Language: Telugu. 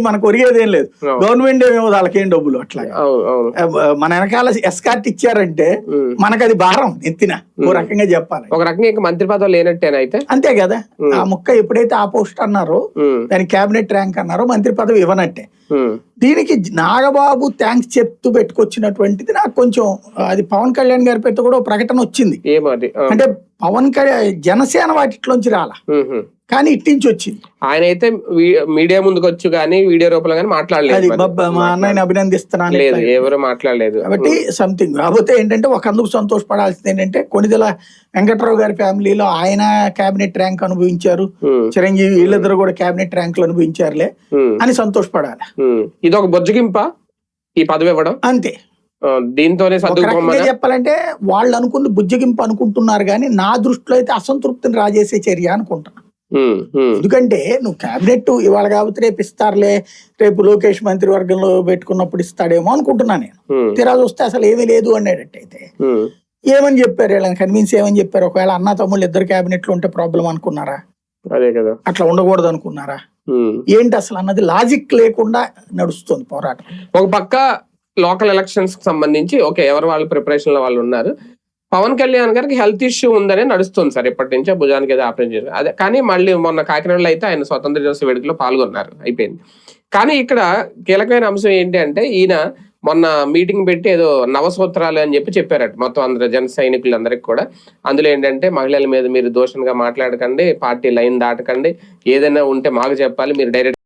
మనకు ఒరిగేదేం లేదు. గవర్నమెంట్ ఏమో వాళ్ళకేం డబ్బులు అట్లా మన వెనకాల ఎస్కార్ట్ ఇచ్చారంటే మనకు అది భారం ఎత్తిన ఓ రకంగా చెప్పాలి. ఒక రకంగా ఇంకా మంత్రి పదవి లేనట్టేనా అయితే? అంతే కదా. ఆ ముక్క ఎప్పుడైతే ఆ పోస్ట్ అన్నారో దాని క్యాబినెట్ ర్యాంక్ అన్నారో మంత్రి పదవి ఇవ్వనట్టే. దీనికి నాగబాబు థ్యాంక్స్ చెప్తూ పెట్టుకొచ్చినటువంటిది నాకు కొంచెం అది పవన్ కళ్యాణ్ గారి పేరుతో కూడా ప్రకటన వచ్చింది. అంటే పవన్ కళ్యాణ్ జనసేన వాటిలోంచి రాలా కానీ ఇట్టించి వచ్చింది. ఆయన అయితే మీడియా ముందుకు వచ్చి కానీ వీడియో రూపంలో కానీ మాట్లాడలేదు. మా అన్నయ్యని అభినందిస్తున్నాను లేదు, ఎవరు మాట్లాడలేదు. కాబట్టి సంథింగ్. కాకపోతే ఏంటంటే ఒక అందుకు సంతోషపడాల్సింది ఏంటంటే కొణిదెల వెంకట్రావు గారి ఫ్యామిలీలో ఆయన క్యాబినెట్ ర్యాంక్ అనుభవించారు, చిరంజీవి వీళ్ళిద్దరు కూడా క్యాబినెట్ ర్యాంకులు అనుభవించారులే అని సంతోషపడాలి. ఇది ఒక బొజ్జగింప ఈ పదవి ఇవ్వడం అంతే. దీంతోనే చెప్పాలంటే వాళ్ళు అనుకుంది బుజ్జగింపు అనుకుంటున్నారు కానీ నా దృష్టిలో అయితే అసంతృప్తిని రాజేసే చర్య అనుకుంటున్నా. ఎందుకంటే నువ్వు క్యాబినెట్ ఇవాళ కాబట్టి రేపు ఇస్తారులే, రేపు లోకేష్ మంత్రివర్గంలో పెట్టుకున్నప్పుడు ఇస్తాడేమో అనుకుంటున్నా నేను. తీరాజు వస్తే అసలు ఏమీ లేదు అనేటట్టయితే ఏమని చెప్పారు వీళ్ళని కన్విన్స్ ఏమని చెప్పారు? ఒకవేళ అన్న తమ్ముళ్ళు ఇద్దరు క్యాబినెట్లు ఉంటే ప్రాబ్లం అనుకున్నారా? అదే కదా, అట్లా ఉండకూడదు అనుకున్నారా? ఏంటి అసలు అన్నది లాజిక్ లేకుండా నడుస్తుంది పోరాటం. ఒక పక్క లోకల్ ఎలక్షన్స్ కి సంబంధించి ఓకే ఎవరు వాళ్ళ ప్రిపరేషన్ లో వాళ్ళు ఉన్నారు. పవన్ కళ్యాణ్ గారికి హెల్త్ ఇష్యూ ఉందనే నడుస్తుంది సార్ ఇప్పటి నుంచే, భుజానికి ఏదో ఆపరేషన్ చేశారు. అదే కానీ మళ్ళీ మొన్న కాకినాడలో అయితే ఆయన స్వతంత్ర దినోత్సవ వేడుకలో పాల్గొన్నారు, అయిపోయింది. కానీ ఇక్కడ కీలకమైన అంశం ఏంటి అంటే ఈయన మొన్న మీటింగ్ పెట్టి ఏదో నవసూత్రాలు అని చెప్పారట మొత్తం అందరూ జన సైనికులందరికీ కూడా. అందులో ఏంటంటే మహిళల మీద మీరు దోషంగా మాట్లాడకండి, పార్టీ లైన్ దాటకండి, ఏదైనా ఉంటే మాకు చెప్పాలి, మీరు డైరెక్ట్